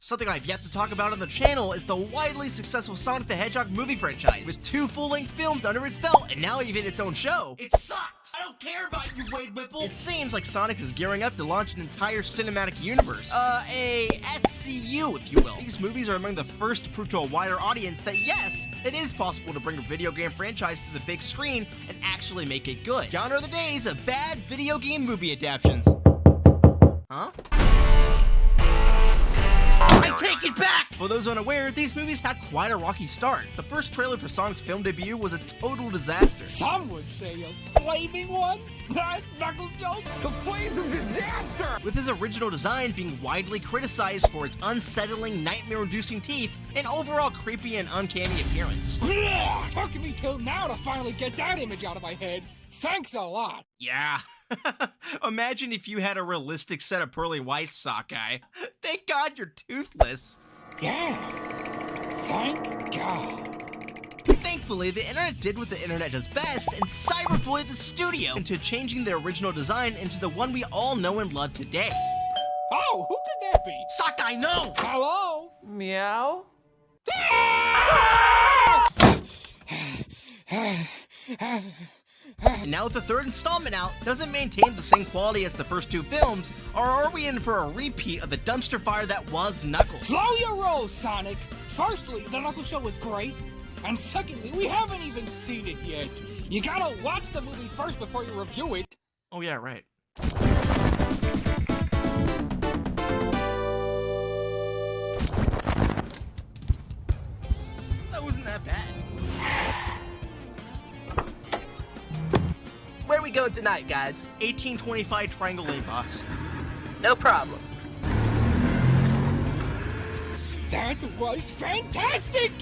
Something I've yet to talk about on the channel is the widely successful Sonic the Hedgehog movie franchise, with 2 full-length films under its belt and now even its own show. It sucked! I don't care about you, Wade Whipple! It seems like Sonic is gearing up to launch an entire cinematic universe. A SCU, if you will. These movies are among the first to prove to a wider audience that yes, it is possible to bring a video game franchise to the big screen and actually make it good. Gone are the days of bad video game movie adaptations. Huh? I take it back! For those unaware, these movies had quite a rocky start. The first trailer for Sonic's film debut was a total disaster. Some would say a flaming one? That Knuckles joke? The flames of disaster! With his original design being widely criticized for its unsettling, nightmare-inducing teeth and overall creepy and uncanny appearance. Took me till now to finally get that image out of my head. Thanks a lot. Yeah. Imagine if you had a realistic set of pearly whites, Sockeye. Thank God you're toothless. Yeah. Thank God. Thankfully, the internet did what the internet does best and cyberbullied the studio into changing the original design into the one we all know and love today. Oh, who could that be? Sockeye, no! Hello? Meow? And now with the 3rd installment out, does it maintain the same quality as the first 2 films, or are we in for a repeat of the dumpster fire that was Knuckles? Slow your roll, Sonic. Firstly, the Knuckles show was great. And secondly, we haven't even seen it yet. You gotta watch the movie first before you review it. Oh yeah, right. That wasn't that bad. Where we going tonight, guys? 1825 Triangle Lane, boss. No problem. That was fantastic!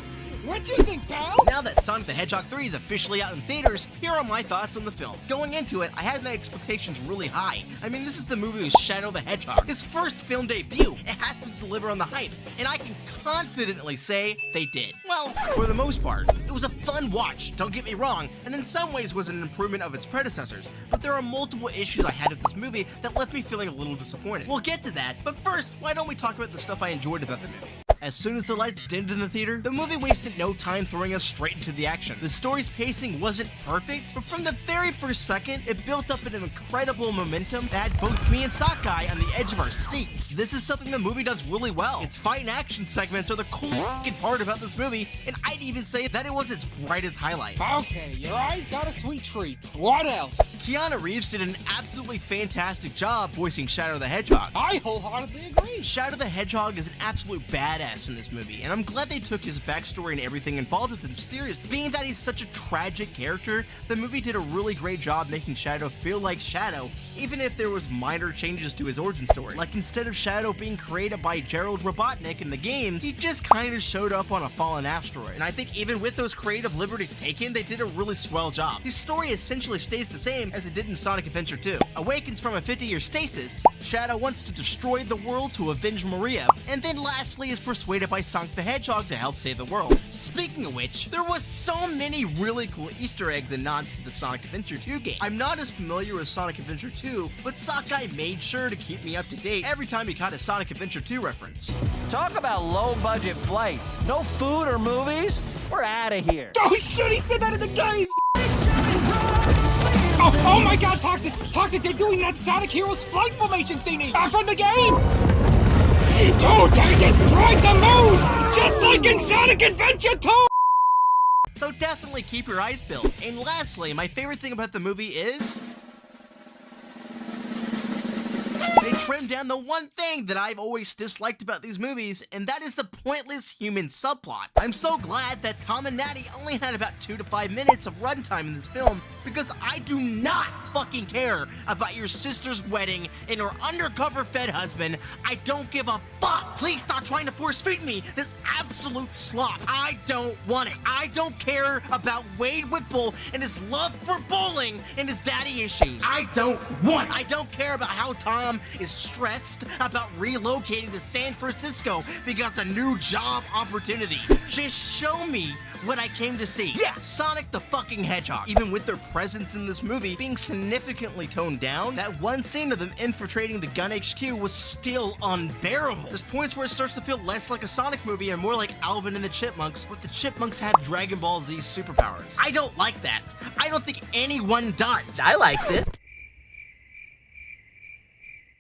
What you think, pal? Now that Sonic the Hedgehog 3 is officially out in theaters, here are my thoughts on the film. Going into it, I had my expectations really high. I mean, this is the movie with Shadow the Hedgehog, his first film debut. It has to deliver on the hype, and I can confidently say they did. Well, for the most part, it was a fun watch, don't get me wrong, and in some ways was an improvement of its predecessors, but there are multiple issues I had with this movie that left me feeling a little disappointed. We'll get to that, but first, why don't we talk about the stuff I enjoyed about the movie? As soon as the lights dimmed in the theater, the movie wasted no time throwing us straight into the action. The story's pacing wasn't perfect, but from the very first second, it built up an incredible momentum that had both me and Sockeye on the edge of our seats. This is something the movie does really well. Its fight and action segments are the coolest part about this movie, and I'd even say that it was its brightest highlight. Okay, your eyes got a sweet treat. What else? Keanu Reeves did an absolutely fantastic job voicing Shadow the Hedgehog. I wholeheartedly agree. Shadow the Hedgehog is an absolute badass in this movie, and I'm glad they took his backstory and everything involved with him seriously. Being that he's such a tragic character, the movie did a really great job making Shadow feel like Shadow, even if there was minor changes to his origin story. Like, instead of Shadow being created by Gerald Robotnik in the games, he just kind of showed up on a fallen asteroid. And I think even with those creative liberties taken, they did a really swell job. His story essentially stays the same as it did in Sonic Adventure 2. Awakens from a 50-year stasis, Shadow wants to destroy the world to avenge Maria, and then lastly is persuaded by Sonic the Hedgehog to help save the world. Speaking of which, there was so many really cool Easter eggs and nods to the Sonic Adventure 2 game. I'm not as familiar with Sonic Adventure 2, but Sockeye made sure to keep me up to date every time he caught a Sonic Adventure 2 reference. Talk about low-budget flights. No food or movies? We're out of here. Oh shit, he said that in the games! Oh my god, Toxic! Toxic, they're doing that Sonic Heroes flight formation thingy! From the game! Dude, they destroyed the moon! Just like in Sonic Adventure 2! So definitely keep your eyes peeled. And lastly, my favorite thing about the movie is they trimmed down the one thing that I've always disliked about these movies, and that is the pointless human subplot. I'm so glad that Tom and Maddie only had about 2 to 5 minutes of runtime in this film, because I do not fucking care about your sister's wedding and her undercover fed husband. I don't give a fuck. Please stop trying to force feed me this absolute slop. I don't want it. I don't care about Wade Whipple and his love for bowling and his daddy issues. I don't want it. I don't care about how Tom mom is stressed about relocating to San Francisco because a new job opportunity. Just show me what I came to see. Yeah, Sonic the fucking Hedgehog. Even with their presence in this movie being significantly toned down, that one scene of them infiltrating the gun HQ was still unbearable. There's points where it starts to feel less like a Sonic movie and more like Alvin and the Chipmunks, but the Chipmunks have Dragon Ball Z superpowers. I don't like that. I don't think anyone does. I liked it.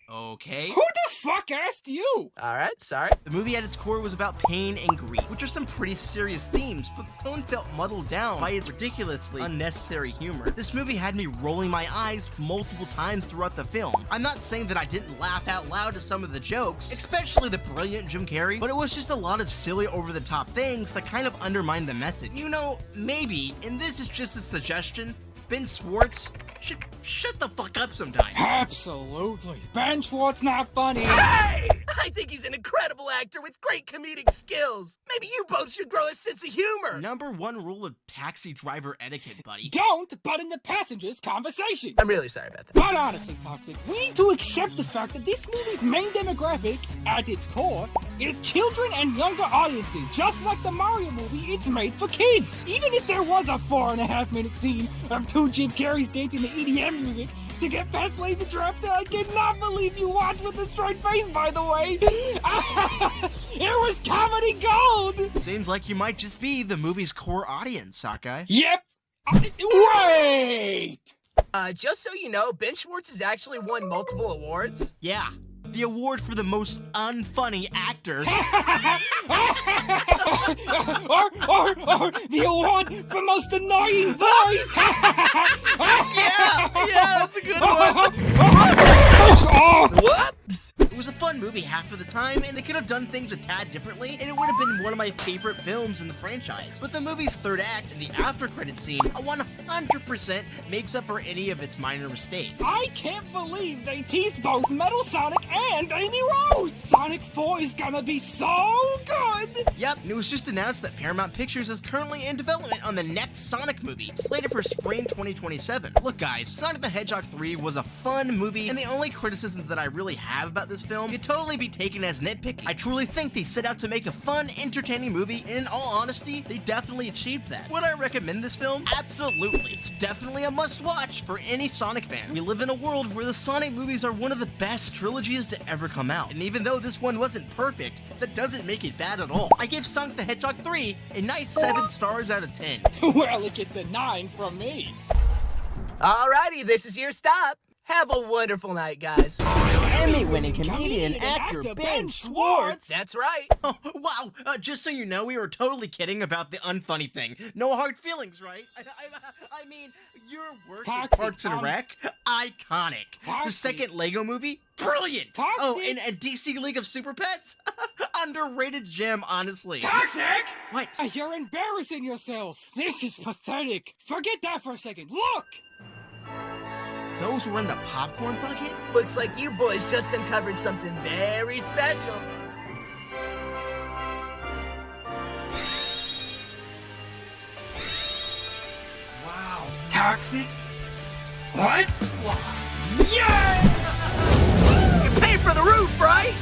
Okay. Who the fuck asked you? Alright, sorry. The movie at its core was about pain and grief, which are some pretty serious themes, but the tone felt muddled down by its ridiculously unnecessary humor. This movie had me rolling my eyes multiple times throughout the film. I'm not saying that I didn't laugh out loud to some of the jokes, especially the brilliant Jim Carrey, but it was just a lot of silly over-the-top things that kind of undermined the message. You know, maybe, and this is just a suggestion, Ben Schwartz should shut the fuck up sometime. Absolutely. Ben Schwartz not funny. Hey! I think he's an incredible actor with great comedic skills. Maybe you both should grow a sense of humor. Number one rule of taxi driver etiquette, buddy. Don't butt in the passenger's conversation. I'm really sorry about that. But honestly, Toxic, we need to accept the fact that this movie's main demographic, at its core, is children and younger audiences. Just like the Mario movie, it's made for kids. Even if there was a 4.5-minute scene of two Jim Carreys dancing to EDM music to get past Laser Trap that I cannot believe you watched with a straight face, by the way. It was comedy gold. Seems like you might just be the movie's core audience, Sakai. Yep. Wait! Just so you know, Ben Schwartz has actually won multiple awards. Yeah, the award for the most unfunny actor. or the award for most annoying voice. Yeah, that's a good one. Whoops! It was a fun movie half of the time, and they could have done things a tad differently, and it would have been one of my favorite films in the franchise. But the movie's third act and the after-credit scene 100% makes up for any of its minor mistakes. I can't believe they teased both Metal Sonic and Amy Rose. Sonic 4 is gonna be so good. Yep, and it was just announced that Paramount Pictures is currently in development on the next Sonic movie, slated for spring 2027. Look guys, Sonic the Hedgehog 3 was a fun movie, and the only criticisms that I really have about this film could totally be taken as nitpicking. I truly think they set out to make a fun, entertaining movie, and in all honesty, they definitely achieved that. Would I recommend this film? Absolutely. It's definitely a must-watch for any Sonic fan. We live in a world where the Sonic movies are one of the best trilogies to ever come out, and even though this one wasn't perfect, that doesn't make it bad at all. I give Sonic the Hedgehog 3 a nice 7 stars out of 10. Well, it gets a 9 from me. Alrighty, this is your stop. Have a wonderful night, guys. Emmy-winning comedian actor Ben Schwartz. That's right. Oh, wow, just so you know, we were totally kidding about the unfunny thing. No hard feelings, right? I mean, your work Toxic, with Parks and Rec, iconic. The Toxic. second Lego movie, brilliant. Toxic. Oh, and a DC League of Super Pets, underrated gem, honestly. Toxic! What? You're embarrassing yourself. This is pathetic. Forget that for a second. Look! Those were in the popcorn bucket? Looks like you boys just uncovered something very special. Wow. Toxic. Let's fly. Yeah! You're paying for the roof, right?